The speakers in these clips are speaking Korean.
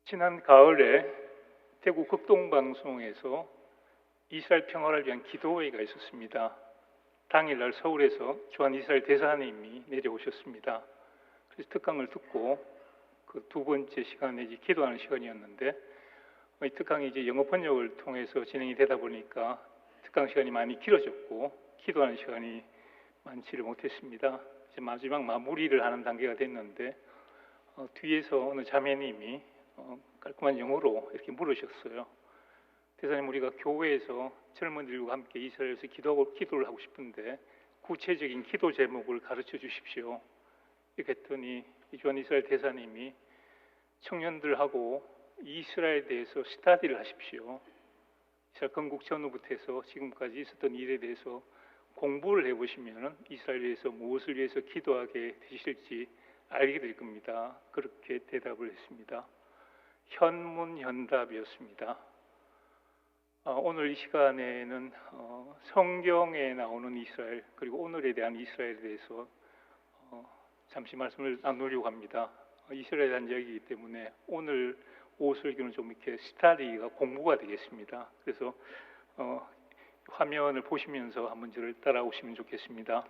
지난 가을에 대구 극동방송에서 이스라엘 평화를 위한 기도회가 있었습니다. 당일날 서울에서 주한 이스라엘 대사님이 내려오셨습니다. 그래서 특강을 듣고 그 두 번째 시간에 기도하는 시간이었는데, 이 특강이 영어 번역을 통해서 진행이 되다 보니까 특강 시간이 많이 길어졌고 기도하는 시간이 많지를 못했습니다. 이제 마지막 마무리를 하는 단계가 됐는데 뒤에서 어느 자매님이 깔끔한 영어로 이렇게 물으셨어요. 대사님, 우리가 교회에서 젊은이들과 함께 이스라엘에서 기도를 하고 싶은데 구체적인 기도 제목을 가르쳐 주십시오. 이렇게 했더니 주한 이스라엘 대사님이 청년들하고 이스라엘에 대해서 스타디를 하십시오. 이스라엘 건국 전후부터 해서 지금까지 있었던 일에 대해서 공부를 해보시면 이스라엘에 대해서 무엇을 위해서 기도하게 되실지 알게 될 겁니다. 그렇게 대답을 했습니다. 현문현답이었습니다. 오늘 이 시간에는 성경에 나오는 이스라엘, 그리고 오늘에 대한 이스라엘에 대해서 잠시 말씀을 나누려고 합니다. 이스라엘에 대한 이야기이기 때문에 오늘 오설교는 좀 이렇게 스타디가 공부가 되겠습니다. 그래서 화면을 보시면서 한번 저를 따라오시면 좋겠습니다.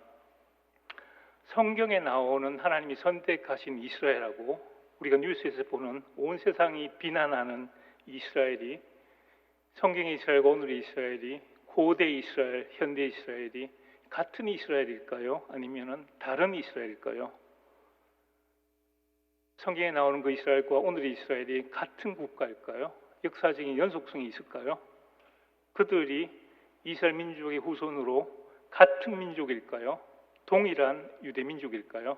성경에 나오는 하나님이 선택하신 이스라엘하고 우리가 뉴스에서 보는 온 세상이 비난하는 이스라엘이, 성경의 이스라엘과 오늘의 이스라엘이, 고대 이스라엘, 현대 이스라엘이 같은 이스라엘일까요? 아니면 다른 이스라엘일까요? 성경에 나오는 그 이스라엘과 오늘의 이스라엘이 같은 국가일까요? 역사적인 연속성이 있을까요? 그들이 이스라엘 민족의 후손으로 같은 민족일까요? 동일한 유대 민족일까요?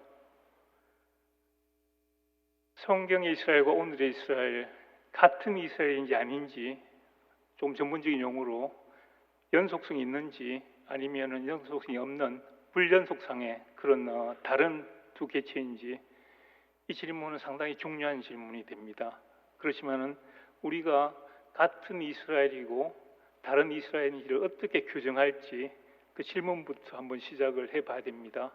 성경의 이스라엘과 오늘의 이스라엘, 같은 이스라엘인지 아닌지, 좀 전문적인 용어로 연속성이 있는지 아니면 연속성이 없는 불연속상의 그런 다른 두 개체인지, 이 질문은 상당히 중요한 질문이 됩니다. 그렇지만은 우리가 같은 이스라엘이고 다른 이스라엘인지를 어떻게 규정할지 그 질문부터 한번 시작을 해봐야 됩니다.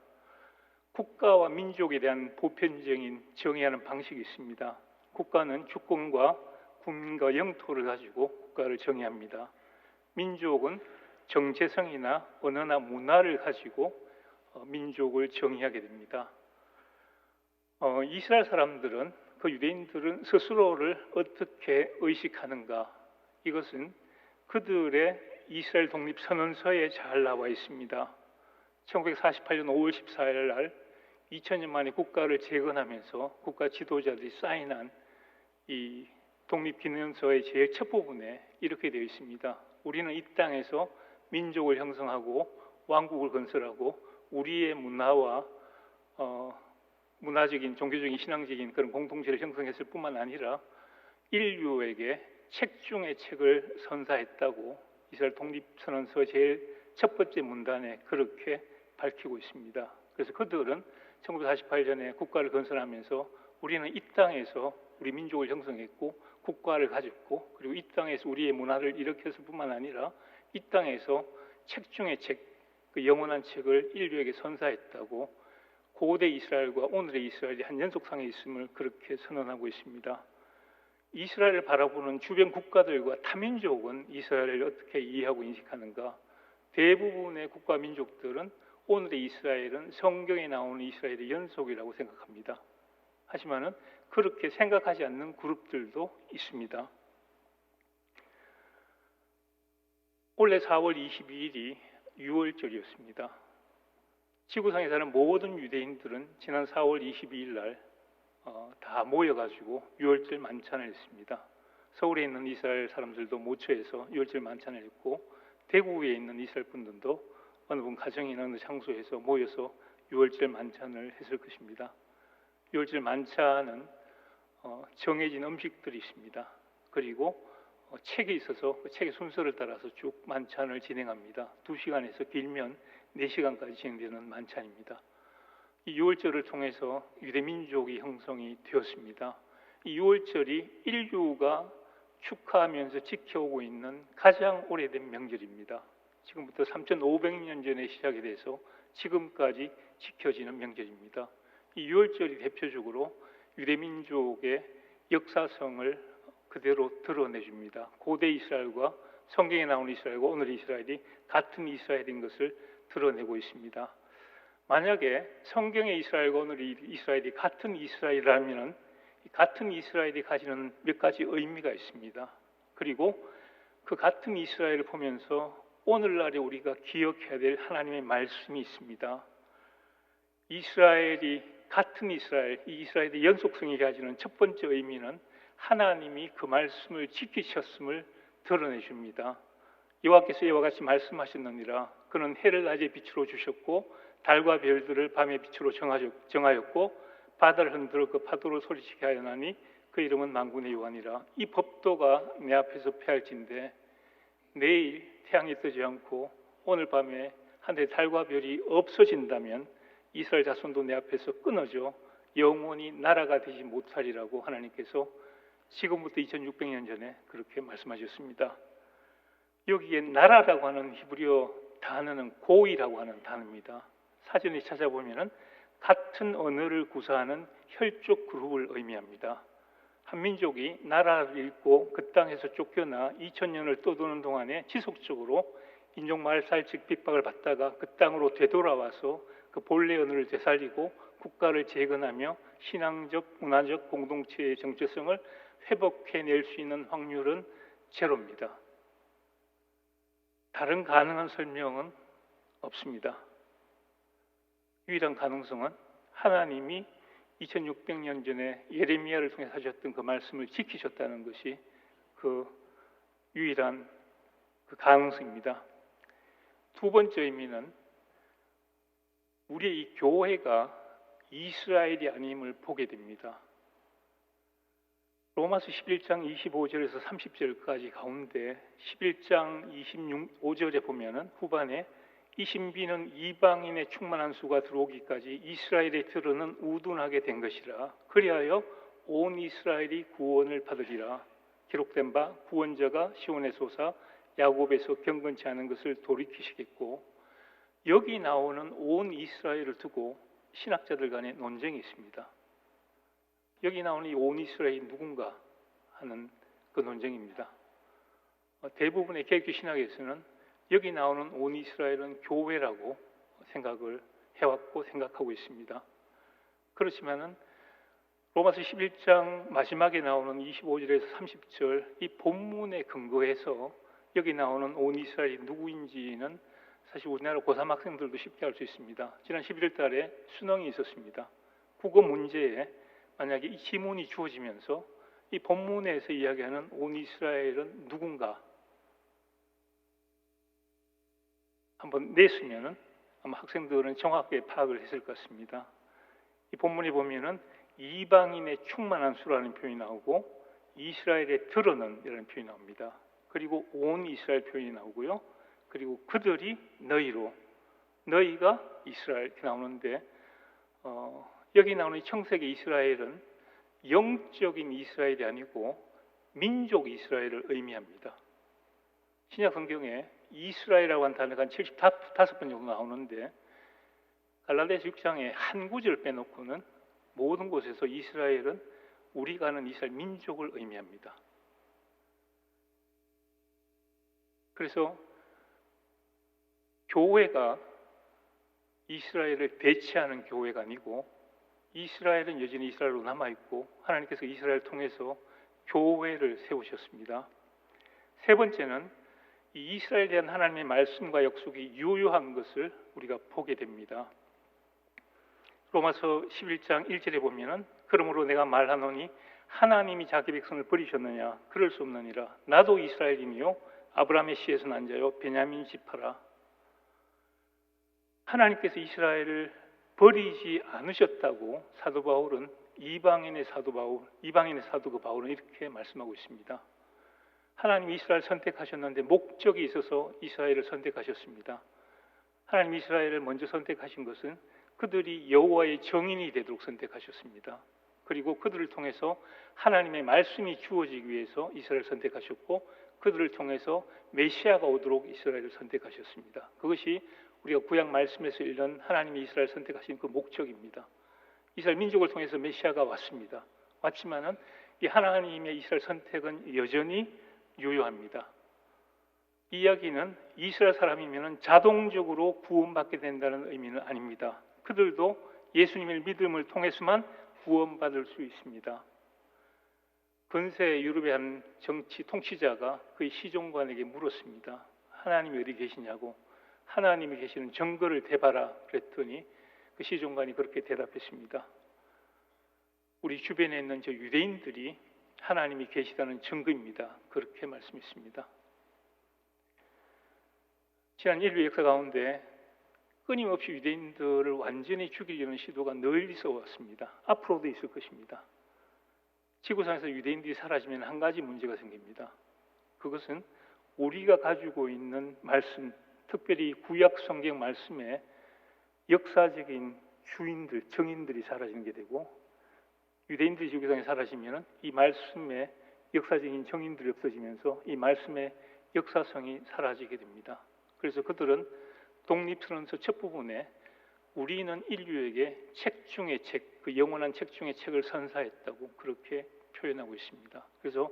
국가와 민족에 대한 보편적인 정의하는 방식이 있습니다. 국가는 주권과 국민과 영토를 가지고 국가를 정의합니다. 민족은 정체성이나 언어나 문화를 가지고 민족을 정의하게 됩니다. 이스라엘 사람들은, 그 유대인들은 스스로를 어떻게 의식하는가? 이것은 그들의 이스라엘 독립선언서에 잘 나와 있습니다. 1948년 5월 14일 날 2000년 만에 국가를 재건하면서 국가 지도자들이 사인한 이 독립기념서의 제일 첫 부분에 이렇게 되어 있습니다. 우리는 이 땅에서 민족을 형성하고 왕국을 건설하고 우리의 문화와 문화적인, 종교적인, 신앙적인 그런 공동체를 형성했을 뿐만 아니라 인류에게 책 중의 책을 선사했다고 이스라엘 독립선언서 제일 첫 번째 문단에 그렇게 밝히고 있습니다. 그래서 그들은 1948년에 국가를 건설하면서 우리는 이 땅에서 우리 민족을 형성했고 국가를 가졌고, 그리고 이 땅에서 우리의 문화를 일으켰을 뿐만 아니라 이 땅에서 책 중의 책, 그 영원한 책을 인류에게 선사했다고 고대 이스라엘과 오늘의 이스라엘이 한 연속상에 있음을 그렇게 선언하고 있습니다. 이스라엘을 바라보는 주변 국가들과 타민족은 이스라엘을 어떻게 이해하고 인식하는가? 대부분의 국가 민족들은 오늘의 이스라엘은 성경에 나오는 이스라엘의 연속이라고 생각합니다. 하지만은 그렇게 생각하지 않는 그룹들도 있습니다. 올해 4월 22일이 유월절이었습니다. 지구상에 사는 모든 유대인들은 지난 4월 22일 날 다 모여가지고 유월절 만찬을 했습니다. 서울에 있는 이스라엘 사람들도 모처에서 유월절 만찬을 했고, 대구에 있는 이스라엘 분들도 어느 분 가정이나 어느 장소에서 모여서 유월절 만찬을 했을 것입니다. 유월절 만찬은 정해진 음식들이 있습니다. 그리고 책이 있어서 그 책의 순서를 따라서 쭉 만찬을 진행합니다. 2시간에서 길면 4시간까지 진행되는 만찬입니다. 이 유월절을 통해서 유대민족이 형성이 되었습니다. 이 유월절이 인류가 축하하면서 지켜오고 있는 가장 오래된 명절입니다. 지금부터 3,500년 전에 시작이 돼서 지금까지 지켜지는 명절입니다. 이 유월절이 대표적으로 유대민족의 역사성을 그대로 드러내줍니다. 고대 이스라엘과 성경에 나오는 이스라엘과 오늘의 이스라엘이 같은 이스라엘인 것을 드러내고 있습니다. 만약에 성경의 이스라엘과 오늘의 이스라엘이 같은 이스라엘이라면 같은 이스라엘이 가지는 몇 가지 의미가 있습니다. 그리고 그 같은 이스라엘을 보면서 오늘날에 우리가 기억해야 될 하나님의 말씀이 있습니다. 이스라엘이 같은 이스라엘, 이 이스라엘의 연속성이 가지는 첫 번째 의미는 하나님이 그 말씀을 지키셨음을 드러내 줍니다. 여호와께서 이와 같이 말씀하셨느니라. 그는 해를 낮에 빛으로 주셨고 달과 별들을 밤의 빛으로 정하였고 바다를 흔들어 그 파도를 소리치게 하였나니 그 이름은 만군의 여호와니라. 이 법도가 내 앞에서 폐할진대 내일 태양이 뜨지 않고 오늘 밤에 하늘에 달과 별이 없어진다면 이스라엘 자손도 내 앞에서 끊어져 영원히 나라가 되지 못하리라고 하나님께서 지금부터 2600년 전에 그렇게 말씀하셨습니다. 여기에 나라라고 하는 히브리어 단어는 고이라고 하는 단어입니다. 사전에 찾아보면 같은 언어를 구사하는 혈족 그룹을 의미합니다. 한 민족이 나라를 잃고 그 땅에서 쫓겨나 2000년을 떠도는 동안에 지속적으로 인종 말살적 핍박을 받다가 그 땅으로 되돌아와서 그 본래 언어를 되살리고 국가를 재건하며 신앙적, 문화적 공동체의 정체성을 회복해낼 수 있는 확률은 제로입니다. 다른 가능한 설명은 없습니다. 유일한 가능성은 하나님이 2600년 전에 예레미야를 통해 하셨던 그 말씀을 지키셨다는 것이 그 유일한 그 가능성입니다. 두 번째 의미는 우리의 이 교회가 이스라엘이 아님을 보게 됩니다. 로마서 11장 25절에서 30절까지 가운데 11장 25절에 보면은 후반에 이 신비는 이방인의 충만한 수가 들어오기까지 이스라엘의 들어는 우둔하게 된 것이라. 그리하여 온 이스라엘이 구원을 받으리라. 기록된 바 구원자가 시온에 솟아 야곱에서 경건치 않은 것을 돌이키시겠고. 여기 나오는 온 이스라엘을 두고 신학자들 간에 논쟁이 있습니다. 여기 나오는 이 온 이스라엘이 누군가 하는 그 논쟁입니다. 대부분의 개혁교 신학에서는 여기 나오는 온 이스라엘은 교회라고 생각을 해왔고 생각하고 있습니다. 그렇지만은 로마서 11장 마지막에 나오는 25절에서 30절 이 본문에 근거해서 여기 나오는 온 이스라엘이 누구인지는 사실 우리나라 고3 학생들도 쉽게 알 수 있습니다. 지난 11월 달에 수능이 있었습니다. 국어 문제에 만약에 이 지문이 주어지면서 이 본문에서 이야기하는 온 이스라엘은 누군가 한번 냈으면은 아마 학생들은 정확하게 파악을 했을 것 같습니다. 이 본문에 보면은 이방인의 충만한 수라는 표현이 나오고 이스라엘의 드러는 이라는 표현이 나옵니다. 그리고 온 이스라엘 표현이 나오고요. 그리고 그들이 너희로 너희가 이스라엘 이렇게 나오는데 여기 나오는 청색의 이스라엘은 영적인 이스라엘이 아니고 민족 이스라엘을 의미합니다. 신약 성경에 이스라엘이라고 하는 단어가 한 75번 정도 나오는데 갈라디아서 6장에 한 구절 빼놓고는 모든 곳에서 이스라엘은 우리가 아는 이스라엘 민족을 의미합니다. 그래서 교회가 이스라엘을 배치하는 교회가 아니고 이스라엘은 여전히 이스라엘로 남아있고 하나님께서 이스라엘을 통해서 교회를 세우셨습니다. 세 번째는 이 이스라엘에 대한 하나님의 말씀과 약속이 유효한 것을 우리가 보게 됩니다. 로마서 11장 1절에 보면은 그러므로 내가 말하노니 하나님이 자기 백성을 버리셨느냐 그럴 수 없느니라. 나도 이스라엘이니요 아브라함의 씨에서 난 자요 베냐민 지파라. 하나님께서 이스라엘을 버리지 않으셨다고 사도 바울은 이방인의 사도 그 바울은 이렇게 말씀하고 있습니다. 하나님이 이스라엘을 선택하셨는데 목적이 있어서 이스라엘을 선택하셨습니다. 하나님 이스라엘을 먼저 선택하신 것은 그들이 여호와의 정인이 되도록 선택하셨습니다. 그리고 그들을 통해서 하나님의 말씀이 주어지기 위해서 이스라엘을 선택하셨고 그들을 통해서 메시아가 오도록 이스라엘을 선택하셨습니다. 그것이 우리가 구약 말씀에서 읽는 하나님이 이스라엘을 선택하신 그 목적입니다. 이스라엘 민족을 통해서 메시아가 왔습니다. 왔지만은 이 하나님의 이스라엘 선택은 여전히 유효합니다. 이 이야기는 이스라엘 사람이면 자동적으로 구원받게 된다는 의미는 아닙니다. 그들도 예수님의 믿음을 통해서만 구원받을 수 있습니다. 근세 유럽의 한 정치 통치자가 그의 시종관에게 물었습니다. 하나님이 어디 계시냐고. 하나님이 계시는 증거를 대봐라 그랬더니 그 시종관이 그렇게 대답했습니다. 우리 주변에 있는 저 유대인들이 하나님이 계시다는 증거입니다. 그렇게 말씀했습니다. 지난 인류 역사 가운데 끊임없이 유대인들을 완전히 죽이려는 시도가 늘 있어 왔습니다. 앞으로도 있을 것입니다. 지구상에서 유대인들이 사라지면 한 가지 문제가 생깁니다. 그것은 우리가 가지고 있는 말씀, 특별히 구약 성경 말씀의 역사적인 주인들, 정인들이 사라지는 게 되고, 유대인들이 지구상에 사라지면 이 말씀의 역사적인 정인들이 없어지면서 이 말씀의 역사성이 사라지게 됩니다. 그래서 그들은 독립선언서 첫 부분에 우리는 인류에게 책 중의 책, 그 영원한 책 중의 책을 선사했다고 그렇게 표현하고 있습니다. 그래서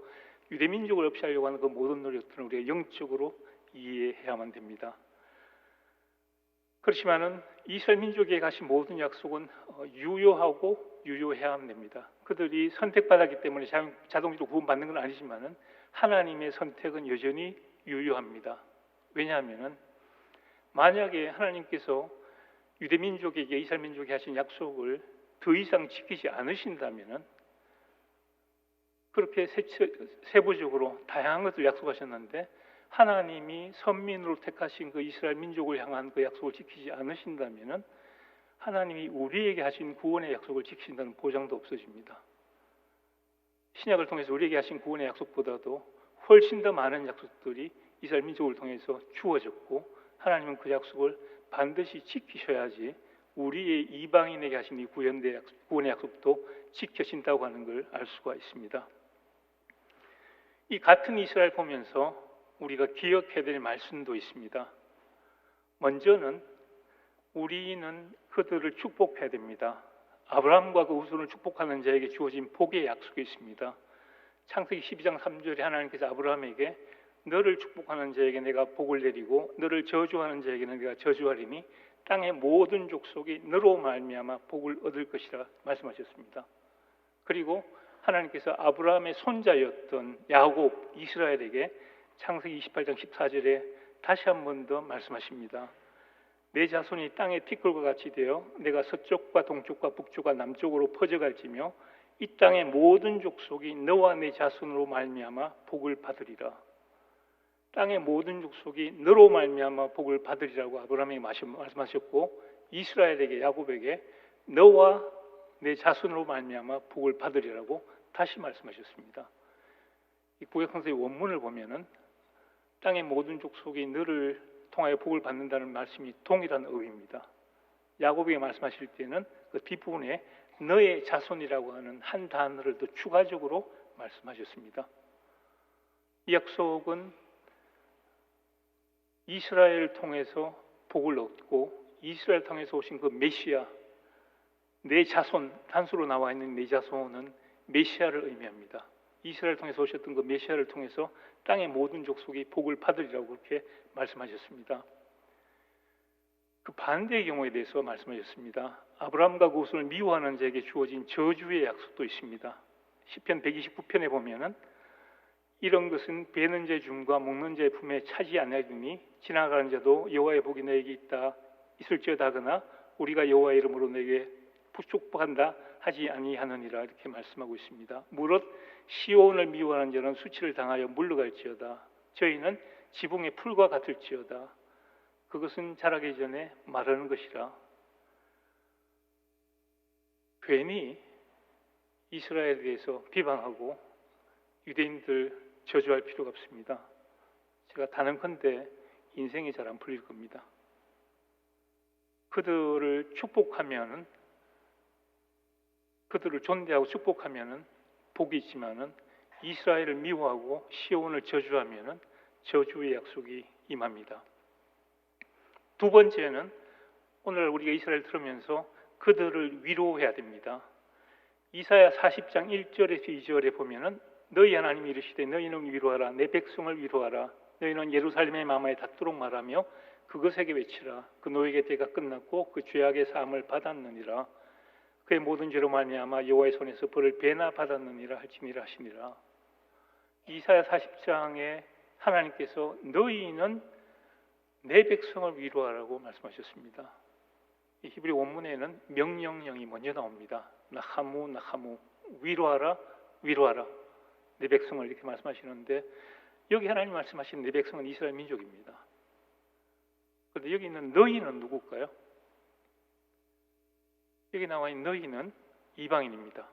유대민족을 없애려고 하는 그 모든 노력들은 우리가 영적으로 이해해야만 됩니다. 그렇지만은 이스라엘 민족에게 가신 모든 약속은 유효하고 유효해야만 됩니다. 그들이 선택받았기 때문에 자동적으로 구원받는 건 아니지만은 하나님의 선택은 여전히 유효합니다. 왜냐하면은 만약에 하나님께서 유대 민족에게 이스라엘 민족에 하신 약속을 더 이상 지키지 않으신다면은 그렇게 세부적으로 다양한 것을 약속하셨는데 하나님이 선민으로 택하신 그 이스라엘 민족을 향한 그 약속을 지키지 않으신다면은 하나님이 우리에게 하신 구원의 약속을 지키신다는 보장도 없어집니다. 신약을 통해서 우리에게 하신 구원의 약속보다도 훨씬 더 많은 약속들이 이스라엘 민족을 통해서 주어졌고 하나님은 그 약속을 반드시 지키셔야지 우리의 이방인에게 하신 이 구원의 약속도 지켜진다고 하는 걸 알 수가 있습니다. 이 같은 이스라엘 보면서 우리가 기억해야 될 말씀도 있습니다. 먼저는 우리는 그들을 축복해야 됩니다. 아브라함과 그 후손을 축복하는 자에게 주어진 복의 약속이 있습니다. 창세기 12장 3절에 하나님께서 아브라함에게 너를 축복하는 자에게 내가 복을 내리고 너를 저주하는 자에게는 내가 저주하리니 땅의 모든 족속이 너로 말미암아 복을 얻을 것이라 말씀하셨습니다. 그리고 하나님께서 아브라함의 손자였던 야곱, 이스라엘에게 창세기 28장 14절에 다시 한 번 더 말씀하십니다. 내 자손이 땅의 티끌과 같이 되어 내가 서쪽과 동쪽과 북쪽과 남쪽으로 퍼져갈지며 이 땅의 모든 족속이 너와 내 자손으로 말미암아 복을 받으리라. 땅의 모든 족속이 너로 말미암아 복을 받으리라고 아브라함에게 말씀하셨고 이스라엘에게 야곱에게 너와 내 자손으로 말미암아 복을 받으리라고 다시 말씀하셨습니다. 이 구약성서의 원문을 보면은 땅의 모든 족속이 너를 통하여 복을 받는다는 말씀이 동일한 의미입니다. 야곱에게 말씀하실 때는 그 뒷부분에 너의 자손이라고 하는 한 단어를 더 추가적으로 말씀하셨습니다. 이 약속은 이스라엘을 통해서 복을 얻고 이스라엘 통해서 오신 그 메시아, 내 자손, 단수로 나와 있는 내 자손은 메시아를 의미합니다. 이스라엘 통해서 오셨던 그 메시아를 통해서 땅의 모든 족속이 복을 받으리라고 그렇게 말씀하셨습니다. 그 반대의 경우에 대해서 말씀하셨습니다. 아브라함과 그 후손을 미워하는 자에게 주어진 저주의 약속도 있습니다. 시편 129편에 보면은 이런 것은 베는 자의 줌과 먹는 자의 품에 차지 아니하리니 지나가는 자도 여호와의 복이 너에게 있다 있을지어다 하거나 우리가 여호와의 이름으로 너에게 축복한다 하지 아니하느니라 이렇게 말씀하고 있습니다. 무릇 시온을 미워하는 자는 수치를 당하여 물러갈지어다. 저희는 지붕의 풀과 같을지어다. 그것은 자라기 전에 마르는 것이라. 괜히 이스라엘에 대해서 비방하고 유대인들 저주할 필요가 없습니다. 제가 단언컨대 인생이 잘 안 풀릴 겁니다. 그들을 축복하면은 그들을 존대하고 축복하면은 복이 있지만은 이스라엘을 미워하고 시온을 저주하면은 저주의 약속이 임합니다. 두 번째는 오늘 우리가 이스라엘 들으면서 그들을 위로해야 됩니다. 이사야 40장 1절에서 2절에 보면은 너희 하나님이 이르시되 너희는 위로하라 내 백성을 위로하라 너희는 예루살렘의 마마에 닿도록 말하며 그것에게 외치라 그 노예의 때가 끝났고 그 죄악의 사함을 받았느니라 그의 모든 죄로 말미암아 여호와의 손에서 벌을 배나 받았느니라 할지니라 하시니라. 이사야 40장에 하나님께서 너희는 내 백성을 위로하라고 말씀하셨습니다. 이 히브리 원문에는 명령형이 먼저 나옵니다. 나하무 나하무 위로하라 위로하라 내 백성을 이렇게 말씀하시는데 여기 하나님 말씀하신 내 백성은 이스라엘 민족입니다. 그런데 여기 있는 너희는 누굴까요? 여기 나와 있는 너희는 이방인입니다.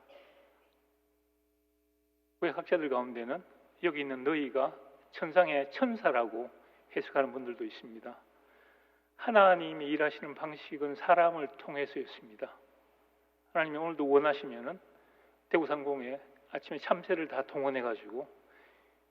구약학자들 가운데는 여기 있는 너희가 천상의 천사라고 해석하는 분들도 있습니다. 하나님이 일하시는 방식은 사람을 통해서였습니다. 하나님이 오늘도 원하시면은 대구상공에 아침에 참새를 다 동원해가지고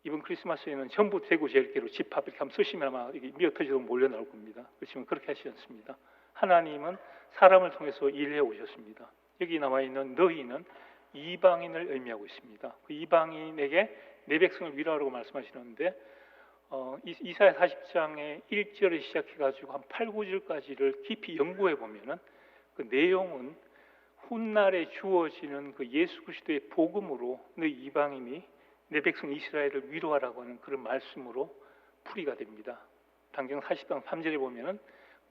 이번 크리스마스에는 전부 대구 제일교로 집합 이렇게 한번 쓰시면 아마 이게 미어터지도 몰려 나올 겁니다. 그렇지만 그렇게 하시지 않습니다. 하나님은 사람을 통해서 일해 오셨습니다. 여기 나와 있는 너희는 이방인을 의미하고 있습니다. 그 이방인에게 내 백성을 위로하라고 말씀하시는데 이사야 40장의 1절을 시작해가지고 한 8, 9절까지를 깊이 연구해 보면은 그 내용은 훗날에 주어지는 그 예수 그리스도의 복음으로 너희 이방인이 내 백성 이스라엘을 위로하라고 하는 그런 말씀으로 풀이가 됩니다. 당장 40장 3절에 보면은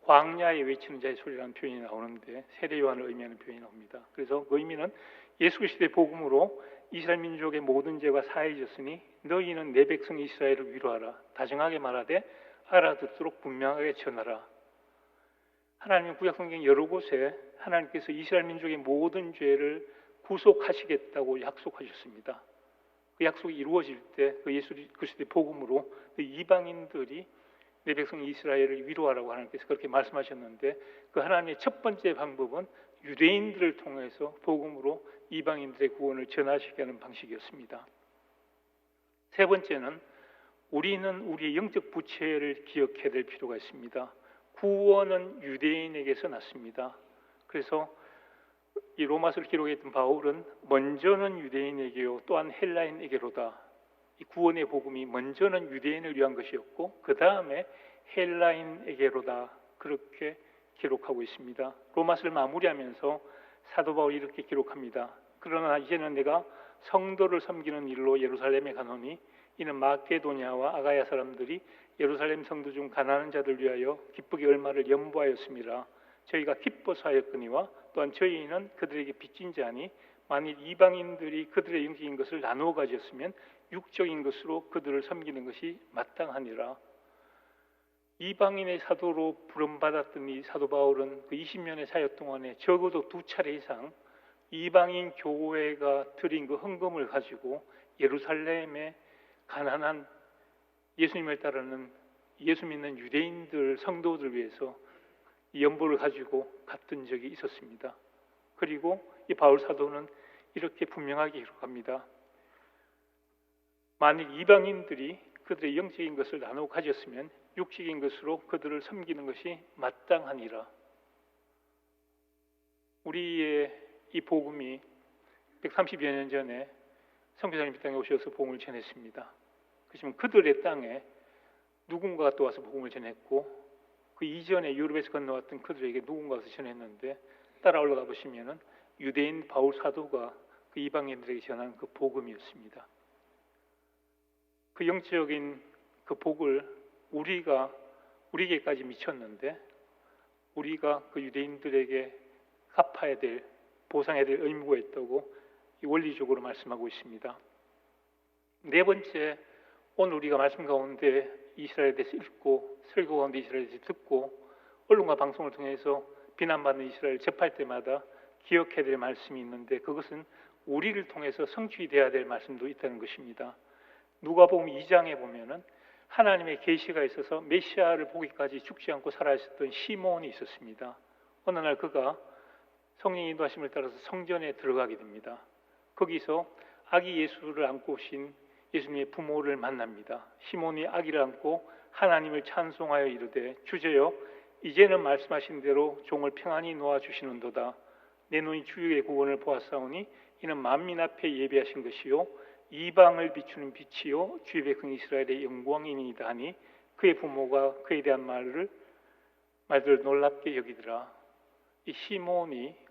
광야에 외치는 자의 소리라는 표현이 나오는데 세례 요한을 의미하는 표현이 나옵니다. 그래서 그 의미는 예수 그리스도의 복음으로 이스라엘 민족의 모든 죄가 사해졌으니 너희는 내 백성 이스라엘을 위로하라. 다정하게 말하되 알아듣도록 분명하게 전하라. 하나님은 구약성경 여러 곳에 하나님께서 이스라엘 민족의 모든 죄를 구속하시겠다고 약속하셨습니다. 그 약속이 이루어질 때 그 예수 그리스도의 복음으로 그 이방인들이 내 백성 이스라엘을 위로하라고 하나님께서 그렇게 말씀하셨는데 그 하나님의 첫 번째 방법은 유대인들을 통해서 복음으로 이방인들의 구원을 전하시게 하는 방식이었습니다. 세 번째는 우리는 우리의 영적 부채를 기억해야 될 필요가 있습니다. 구원은 유대인에게서 났습니다. 그래서 이 로마서를 기록했던 바울은 먼저는 유대인에게요 또한 헬라인에게로다. 이 구원의 복음이 먼저는 유대인을 위한 것이었고 그 다음에 헬라인에게로다 그렇게 기록하고 있습니다. 로마서를 마무리하면서 사도 바울이 이렇게 기록합니다. 그러나 이제는 내가 성도를 섬기는 일로 예루살렘에 가노니 이는 마케도냐와 아가야 사람들이 예루살렘 성도 중 가난한 자들 위하여 기쁘게 얼마를 연보하였음이라. 저희가 기뻐서 하였거니와 또한 저희는 그들에게 빚진 자니 만일 이방인들이 그들의 영적인 것을 나누어 가졌으면 육적인 것으로 그들을 섬기는 것이 마땅하니라. 이방인의 사도로 부름받았던 이 사도 바울은 그 20년의 사역 동안에 적어도 2차례 이상 이방인 교회가 드린 그 헌금을 가지고 예루살렘의 가난한 예수님을 따르는 예수 믿는 유대인들 성도들 위해서 이 연보를 가지고 갔던 적이 있었습니다. 그리고 이 바울 사도는 이렇게 분명하게 기록합니다. 만일 이방인들이 그들의 영적인 것을 나누어 가졌으면 육적인 것으로 그들을 섬기는 것이 마땅하니라. 우리의 이 복음이 130여 년 전에 선교사님 이 땅에 오셔서 복음을 전했습니다. 그렇지만 그들의 땅에 누군가가 또 와서 복음을 전했고 그 이전에 유럽에서 건너왔던 그들에게 누군가 와서 전했는데 따라 올라가 보시면은 유대인 바울 사도가 그 이방인들에게 전한 그 복음이었습니다. 그 영적인 그 복을 우리에게까지 미쳤는데 우리가 그 유대인들에게 갚아야 될 보상해야 될 의무가 있다고 원리적으로 말씀하고 있습니다. 네 번째, 오늘 우리가 말씀 가운데 이스라엘에 대해서 읽고 설교 가운데 이스라엘에 대해서 듣고 언론과 방송을 통해서 비난받는 이스라엘을 접할 때마다 기억해야 될 말씀이 있는데 그것은 우리를 통해서 성취되어야 될 말씀도 있다는 것입니다. 누가복음 2장에 보면은 하나님의 계시가 있어서 메시아를 보기까지 죽지 않고 살아있었던 시몬이 있었습니다. 어느 날 그가 성령의 인도하심을 따라서 성전에 들어가게 됩니다. 거기서 아기 예수를 안고 오신 예수님의 부모를 만납니다. 시몬이 아기를 안고 하나님을 찬송하여 이르되 주제여 이제는 말씀하신 대로 종을 평안히 놓아주시는도다. 내 눈이 주의 구원을 보았사오니 이는 만민 앞에 예비하신 것이요 이방을 비추는 빛이요 주의 백성 이스라엘의 영광이니이다 하니 그의 부모가 그에 대한 말들을 놀랍게 여기더라. 이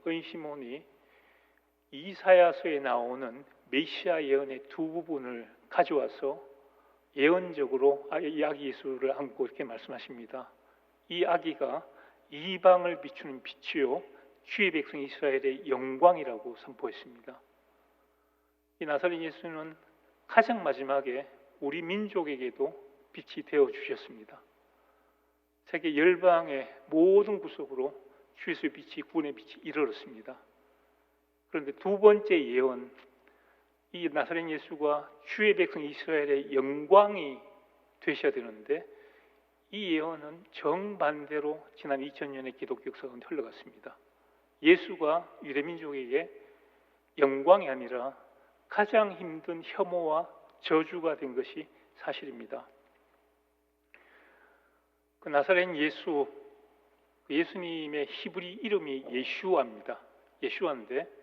의인 시몬이 이사야서에 나오는 메시아 예언의 두 부분을 가져와서 예언적으로 이 아기 예수를 안고 이렇게 말씀하십니다. 이 아기가 이방을 비추는 빛이요 주의 백성 이스라엘의 영광이라고 선포했습니다. 이 나사렛 예수는 가장 마지막에 우리 민족에게도 빛이 되어 주셨습니다. 세계 열방의 모든 구석으로 주 예수의 빛이 구원의 빛이 이르렀습니다. 그런데 두 번째 예언, 이 나사렛 예수가 주의 백성 이스라엘의 영광이 되셔야 되는데 이 예언은 정반대로 지난 2000년의 기독교 역사가 흘러갔습니다. 예수가 유대민족에게 영광이 아니라 가장 힘든 혐오와 저주가 된 것이 사실입니다. 그 나사렛 예수님의 히브리 이름이 예슈아입니다. 예슈아인데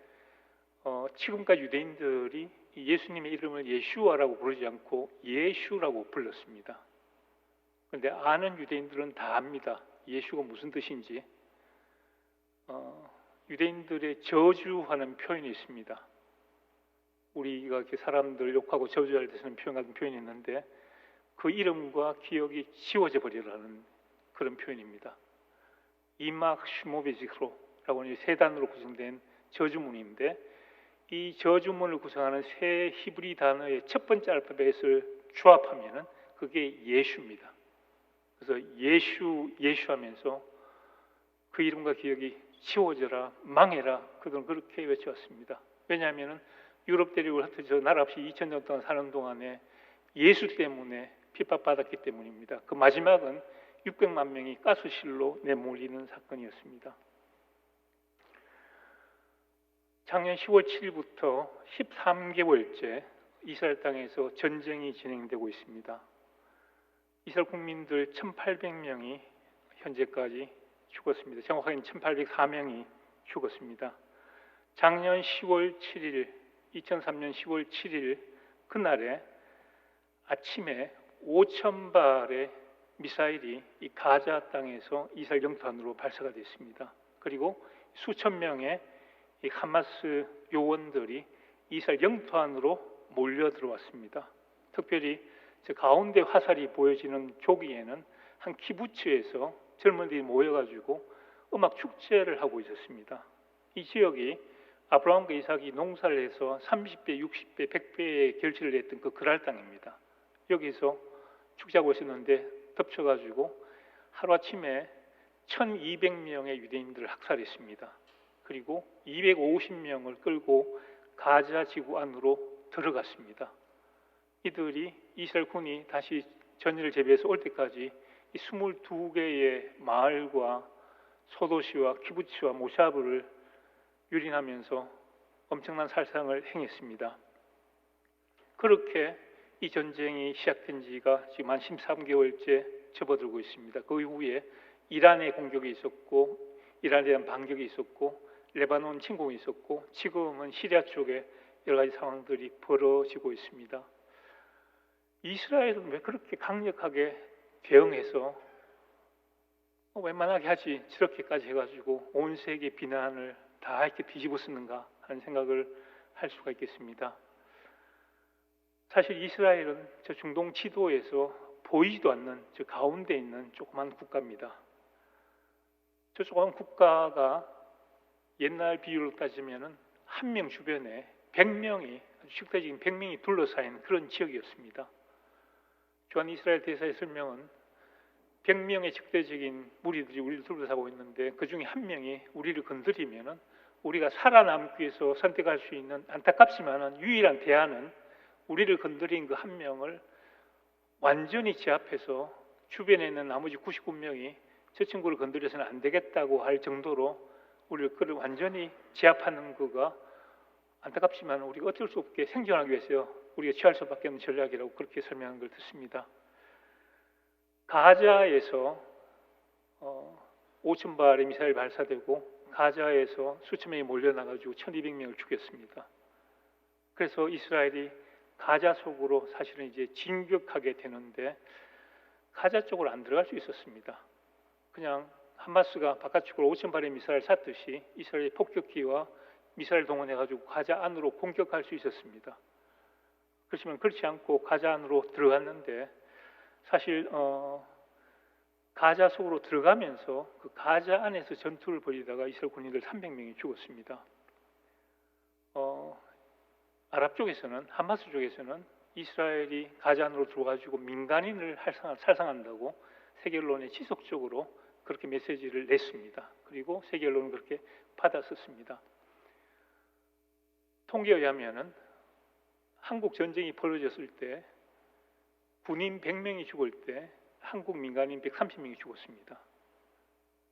지금까지 유대인들이 예수님의 이름을 예슈아라고 부르지 않고 예슈라고 불렀습니다. 그런데 아는 유대인들은 다 압니다. 예슈가 무슨 뜻인지. 유대인들의 저주하는 표현이 있습니다. 우리가 이렇게 사람들 욕하고 저주할 때 쓰는 표현 같은 표현이 있는데 그 이름과 기억이 지워져 버리라는 그런 표현입니다. 이막 슈모베지크로라고 하는 세 단어로 구성된 저주문인데 이 저주문을 구성하는 세 히브리 단어의 첫 번째 알파벳을 조합하면은 그게 예슈입니다. 그래서 예슈하면서 그 이름과 기억이 지워져라, 망해라, 그들은 그렇게 외쳐왔습니다. 왜냐하면 유럽 대륙을 흩어져 나라 없이 2000년 동안 사는 동안에 예수 때문에 핍박받았기 때문입니다. 그 마지막은 600만 명이 가스실로 내몰리는 사건이었습니다. 작년 10월 7일부터 13개월째 이스라엘 땅에서 전쟁이 진행되고 있습니다. 이스라엘 국민들 1,800명이 현재까지 죽었습니다. 정확하게는 1,804명이 죽었습니다. 작년 10월 7일, 2003년 10월 7일 그날에 아침에 5,000발의 미사일이 이 가자 땅에서 이스라엘 영토 안으로 발사가 됐습니다. 그리고 수천 명의 이 하마스 요원들이 이스라엘 영토 안으로 몰려 들어왔습니다. 특별히 저 가운데 화살이 보여지는 조기에는 한 키부츠에서 젊은이들이 모여가지고 음악 축제를 하고 있었습니다. 이 지역이 아브라함과 이삭이 농사를 해서 30배, 60배, 100배의 결실을 냈던 그 그랄 땅입니다. 여기서 축제하고 있었는데 덮쳐가지고 하루아침에 1200명의 유대인들을 학살했습니다. 그리고 250명을 끌고 가자 지구 안으로 들어갔습니다. 이들이 이스라엘 군이 다시 전열을 재배해서 올 때까지 이 22개의 마을과 소도시와 키부츠와 모샤브를 유린하면서 엄청난 살상을 행했습니다. 그렇게 이 전쟁이 시작된 지가 지금 한 13개월째 접어들고 있습니다. 그 이후에 이란의 공격이 있었고 이란에 대한 반격이 있었고 레바논 침공이 있었고 지금은 시리아 쪽에 여러 가지 상황들이 벌어지고 있습니다. 이스라엘은 왜 그렇게 강력하게 대응해서 웬만하게 하지 저렇게까지 해가지고 온 세계 비난을 다 이렇게 뒤집어 쓰는가 하는 생각을 할 수가 있겠습니다. 사실 이스라엘은 저 중동 지도에서 보이지도 않는 저 가운데 있는 조그만 국가입니다. 저 조그만 국가가 옛날 비율로 따지면은 한 명 주변에 100명이 아주 식대적인 100명이 둘러싸인 그런 지역이었습니다. 주한 이스라엘 대사의 설명은 100명의 적대적인 무리들이 우리를 둘러싸고 있는데 그 중에 한 명이 우리를 건드리면은 우리가 살아남기 위해서 선택할 수 있는 안타깝지만은 유일한 대안은 우리를 건드린 그 한 명을 완전히 제압해서 주변에 있는 나머지 99명이 저 친구를 건드려서는 안 되겠다고 할 정도로 우리를 완전히 제압하는 거가 안타깝지만 우리가 어쩔 수 없게 생존하기 위해서 우리가 취할 수밖에 없는 전략이라고 그렇게 설명한 걸 듣습니다. 가자에서 5,000발의 미사일 발사되고 가자에서 수천 명이 몰려나가지고 1,200명을 죽였습니다. 그래서 이스라엘이 가자 속으로 사실은 이제 진격하게 되는데 가자 쪽으로 안 들어갈 수 있었습니다. 그냥 하마스가 바깥쪽으로 5,000발의 미사일을 쐈듯이 이스라엘의 폭격기와 미사일 동원해가지고 가자 안으로 공격할 수 있었습니다. 그렇지만 그렇지 않고 가자 안으로 들어갔는데 사실 가자 속으로 들어가면서 그 가자 안에서 전투를 벌이다가 이스라엘 군인들 300명이 죽었습니다. 아랍 쪽에서는 하마스 쪽에서는 이스라엘이 가자 안으로 들어가지고 민간인을 살상한다고 세계 언론에 지속적으로 그렇게 메시지를 냈습니다. 그리고 세계 언론은 그렇게 받았었습니다. 통계에 의하면은 한국 전쟁이 벌어졌을 때 군인 100명이 죽을 때 한국 민간인 130명이 죽었습니다.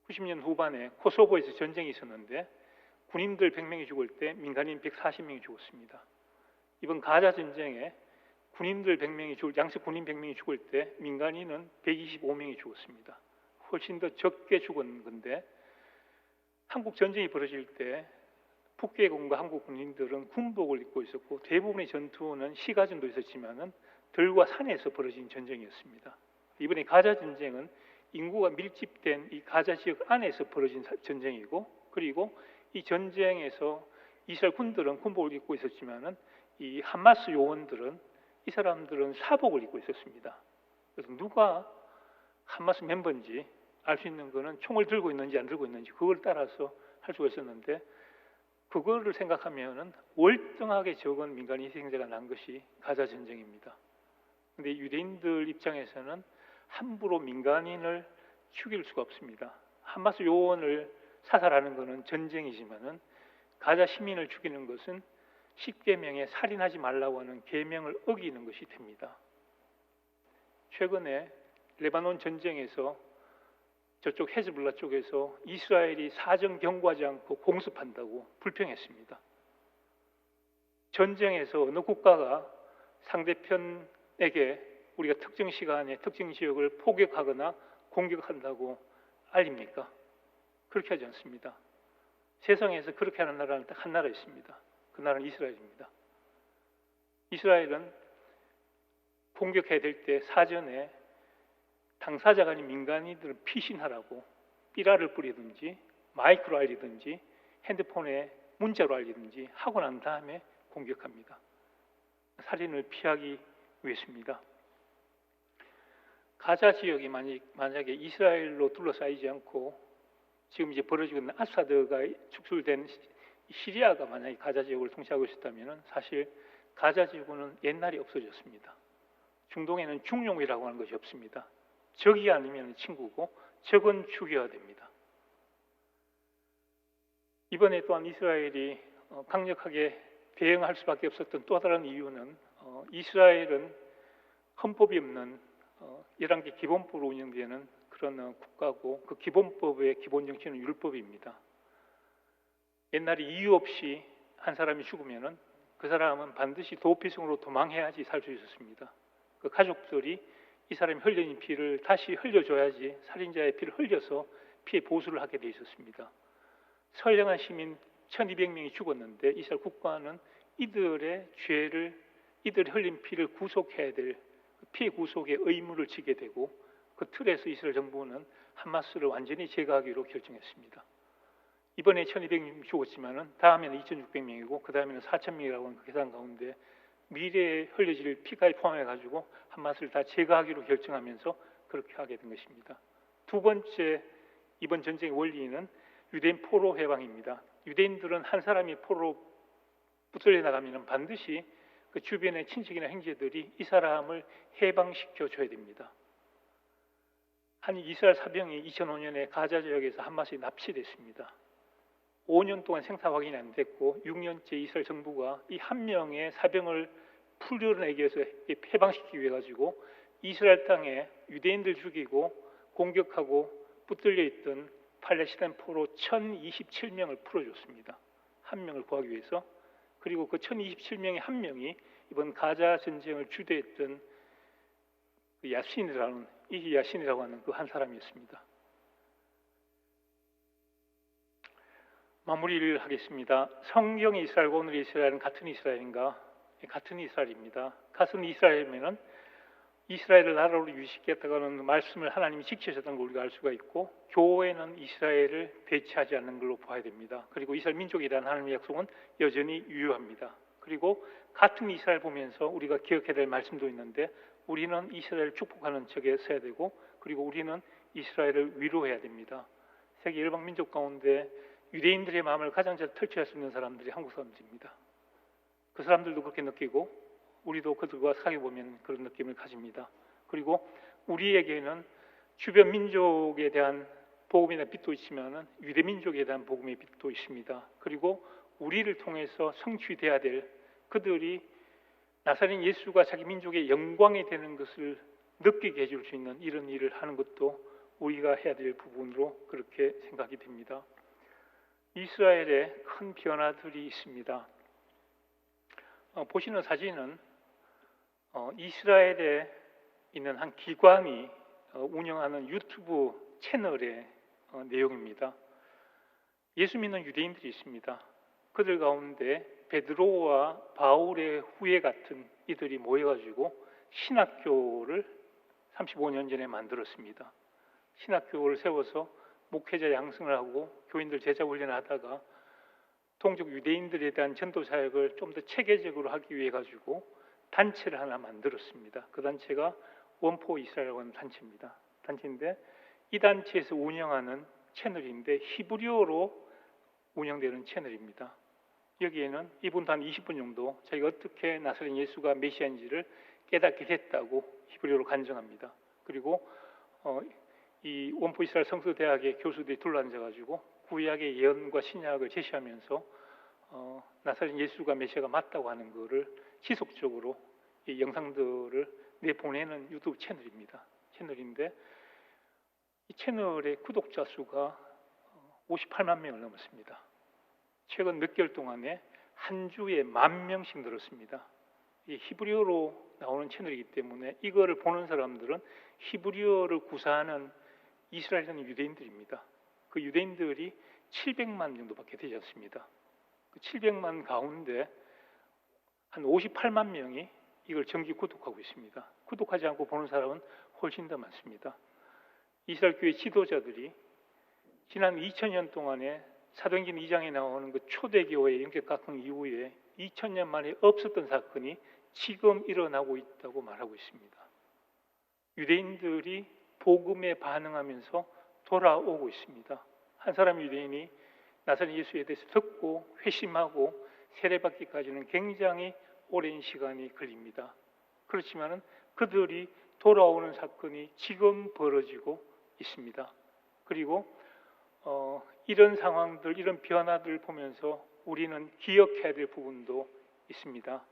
90년 후반에 코소보에서 전쟁이 있었는데 군인들 100명이 죽을 때 민간인 140명이 죽었습니다. 이번 가자 전쟁에 군인들 100명이 양식 군인 100명이 죽을 때 민간인은 125명이 죽었습니다. 훨씬 더 적게 죽은 건데 한국 전쟁이 벌어질 때 북괴군과 한국 군인들은 군복을 입고 있었고 대부분의 전투는 시가전도 있었지만은 들과 산에서 벌어진 전쟁이었습니다. 이번에 가자 전쟁은 인구가 밀집된 이 가자 지역 안에서 벌어진 전쟁이고 그리고 이 전쟁에서 이스라엘 군들은 군복을 입고 있었지만은 이 하마스 요원들은 이 사람들은 사복을 입고 있었습니다. 그래서 누가 하마스 멤버인지 알 수 있는 거는 총을 들고 있는지 안 들고 있는지 그걸 따라서 할 수가 있었는데 그거를 생각하면은 월등하게 적은 민간 희생자가 난 것이 가자 전쟁입니다. 그런데 유대인들 입장에서는 함부로 민간인을 죽일 수가 없습니다. 하마스 요원을 사살하는 것은 전쟁이지만은 가자 시민을 죽이는 것은 10계명에 살인하지 말라고 하는 계명을 어기는 것이 됩니다. 최근에 레바논 전쟁에서 저쪽 헤즈볼라 쪽에서 이스라엘이 사정 경고하지 않고 공습한다고 불평했습니다. 전쟁에서 어느 국가가 상대편에게 우리가 특정 시간에 특정 지역을 포격하거나 공격한다고 알립니까? 그렇게 하지 않습니다. 세상에서 그렇게 하는 나라는 딱 한 나라 있습니다. 그 나라는 이스라엘입니다. 이스라엘은 공격해야 될 때 사전에 당사자가 아닌 민간인들은 피신하라고 삐라를 뿌리든지 마이크로 알리든지 핸드폰에 문자로 알리든지 하고 난 다음에 공격합니다. 살인을 피하기 위해서입니다. 가자 지역이 만약에 이스라엘로 둘러싸이지 않고 지금 이제 벌어지고 있는 아사드가 축출된 시리아가 만약에 가자 지역을 통치하고 있었다면 사실 가자 지역은 옛날에 없어졌습니다. 중동에는 중용이라고 하는 것이 없습니다. 적이 아니면 친구고 적은 죽여야 됩니다. 이번에 또한 이스라엘이 강력하게 대응할 수밖에 없었던 또 다른 이유는 이스라엘은 헌법이 없는 11개 기본법으로 운영되는 그런 국가고 그 기본법의 기본 정신은 율법입니다. 옛날에 이유 없이 한 사람이 죽으면은 그 사람은 반드시 도피성으로 도망해야지 살 수 있었습니다. 그 가족들이 이 사람이 흘린 피를 다시 흘려줘야지 살인자의 피를 흘려서 피해 보수를 하게 돼 있었습니다. 선량한 시민 1200명이 죽었는데 이스라엘 국가는 이들의 죄를 이들이 흘린 피를 구속해야 될 피해 구속의 의무를 지게 되고 그 틀에서 이스라엘 정부는 하마스를 완전히 제거하기로 결정했습니다. 이번에 1200명 죽었지만은 다음에는 2600명이고 그 다음에는 4000명이라고 하는 그 계산 가운데 미래에 흘려질 피까지 포함해 가지고 하마스를 다 제거하기로 결정하면서 그렇게 하게 된 것입니다. 두 번째 이번 전쟁의 원리는 유대인 포로 해방입니다. 유대인들은 한 사람이 포로 붙들려 나가면 반드시 그 주변의 친척이나 형제들이 이 사람을 해방시켜 줘야 됩니다. 한 이스라엘 사병이 2005년에 가자 지역에서 하마스에 납치됐습니다. 5년 동안 생사 확인이 안 됐고 6년째 이스라엘 정부가 이 한 명의 사병을 풀려내기 위해서 해방시키기 위해 가지고 이스라엘 땅에 유대인들 죽이고 공격하고 붙들려 있던 팔레스타인 포로 1027명을 풀어줬습니다. 한 명을 구하기 위해서. 그리고 그 1027명의 한 명이 이번 가자 전쟁을 주도했던 그 야신이라고 하는 그 한 사람이었습니다. 마무리를 하겠습니다. 성경의 이스라엘과 오늘의 이스라엘은 같은 이스라엘인가? 같은 이스라엘입니다. 같은 이스라엘이면은 이스라엘을 나라로 유지시켰다고는 말씀을 하나님이 지키셨다는 걸 우리가 알 수가 있고, 교회는 이스라엘을 배치하지 않는 걸로 봐야 됩니다. 그리고 이스라엘 민족에 대한 하나님의 약속은 여전히 유효합니다. 그리고 같은 이스라엘 보면서 우리가 기억해야 될 말씀도 있는데, 우리는 이스라엘을 축복하는 척에 서야 되고, 그리고 우리는 이스라엘을 위로해야 됩니다. 세계 열방 민족 가운데 유대인들의 마음을 가장 잘 터치할 수 있는 사람들이 한국 사람들입니다. 그 사람들도 그렇게 느끼고 우리도 그들과 사귀어보면 그런 느낌을 가집니다. 그리고 우리에게는 주변 민족에 대한 복음의 빛도 있지만 유대 민족에 대한 복음의 빛도 있습니다. 그리고 우리를 통해서 성취돼야 될 그들이 나사렛 예수가 자기 민족의 영광이 되는 것을 느끼게 해줄 수 있는 이런 일을 하는 것도 우리가 해야 될 부분으로 그렇게 생각이 됩니다. 이스라엘에 큰 변화들이 있습니다. 보시는 사진은 이스라엘에 있는 한 기관이 운영하는 유튜브 채널의 내용입니다. 예수 믿는 유대인들이 있습니다. 그들 가운데 베드로와 바울의 후예 같은 이들이 모여가지고 신학교를 35년 전에 만들었습니다. 신학교를 세워서 목회자 양성을 하고 교인들 제자 훈련을 하다가 동족 유대인들에 대한 전도 사역을 좀 더 체계적으로 하기 위해 가지고 단체를 하나 만들었습니다. 그 단체가 원포 이스라엘이라고 하는 단체입니다. 단체인데 이 단체에서 운영하는 채널인데 히브리어로 운영되는 채널입니다. 여기에는 이분도 한 20분 정도 자기가 어떻게 나사렛 예수가 메시아인지를 깨닫게 됐다고 히브리어로 간증합니다. 그리고 이 원포 이스라엘 성서대학의 교수들이 둘러앉아가지고 구약의 예언과 신약을 제시하면서 나사렛 예수가 메시아가 맞다고 하는 것을 지속적으로 이 영상들을 내보내는 유튜브 채널입니다. 채널인데 이 채널의 구독자 수가 58만 명을 넘었습니다. 최근 몇 개월 동안에 한 주에 10,000명씩 늘었습니다. 이 히브리어로 나오는 채널이기 때문에 이거를 보는 사람들은 히브리어를 구사하는 이스라엘에 있는 유대인들입니다. 그 유대인들이 700만 정도밖에 되지 않습니다. 그 700만 가운데 한 58만 명이 이걸 정기 구독하고 있습니다. 구독하지 않고 보는 사람은 훨씬 더 많습니다. 이스라엘 교회 지도자들이 지난 2000년 동안에 사도행전 2장에 나오는 그 초대교회의 영격각성 이후에 2000년 만에 없었던 사건이 지금 일어나고 있다고 말하고 있습니다. 유대인들이 복음에 반응하면서 돌아오고 있습니다. 한 사람 유대인이 나사렛 예수에 대해서 듣고 회심하고 세례받기까지는 굉장히 오랜 시간이 걸립니다. 그렇지만 그들이 돌아오는 사건이 지금 벌어지고 있습니다. 그리고 이런 상황들, 이런 변화들을 보면서 우리는 기억해야 될 부분도 있습니다.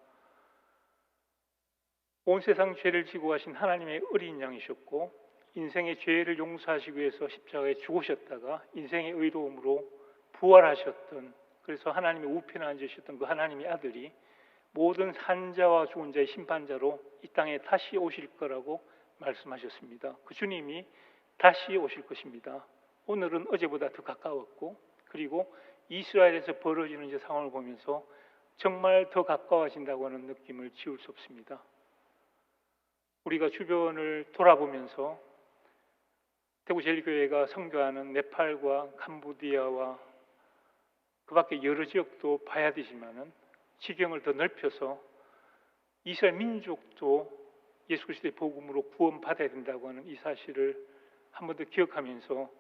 온 세상 죄를 지고 가신 하나님의 어린 양이셨고 인생의 죄를 용서하시기 위해서 십자가에 죽으셨다가 인생의 의로움으로 부활하셨던, 그래서 하나님의 우편에 앉으셨던 그 하나님의 아들이 모든 산자와 죽은 자의 심판자로 이 땅에 다시 오실 거라고 말씀하셨습니다. 그 주님이 다시 오실 것입니다. 오늘은 어제보다 더 가까웠고, 그리고 이스라엘에서 벌어지는 이 상황을 보면서 정말 더 가까워진다고 하는 느낌을 지울 수 없습니다. 우리가 주변을 돌아보면서 대구제일교회가 선교하는 네팔과 캄보디아와 그 밖에 여러 지역도 봐야 되지만은 지경을 더 넓혀서 이스라엘 민족도 예수 그리스도의 복음으로 구원받아야 된다고 하는 이 사실을 한 번 더 기억하면서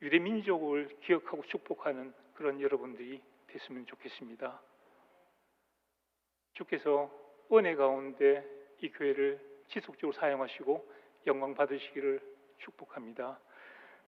유대 민족을 기억하고 축복하는 그런 여러분들이 됐으면 좋겠습니다. 주께서 은혜 가운데 이 교회를 지속적으로 사용하시고 영광 받으시기를 축복합니다.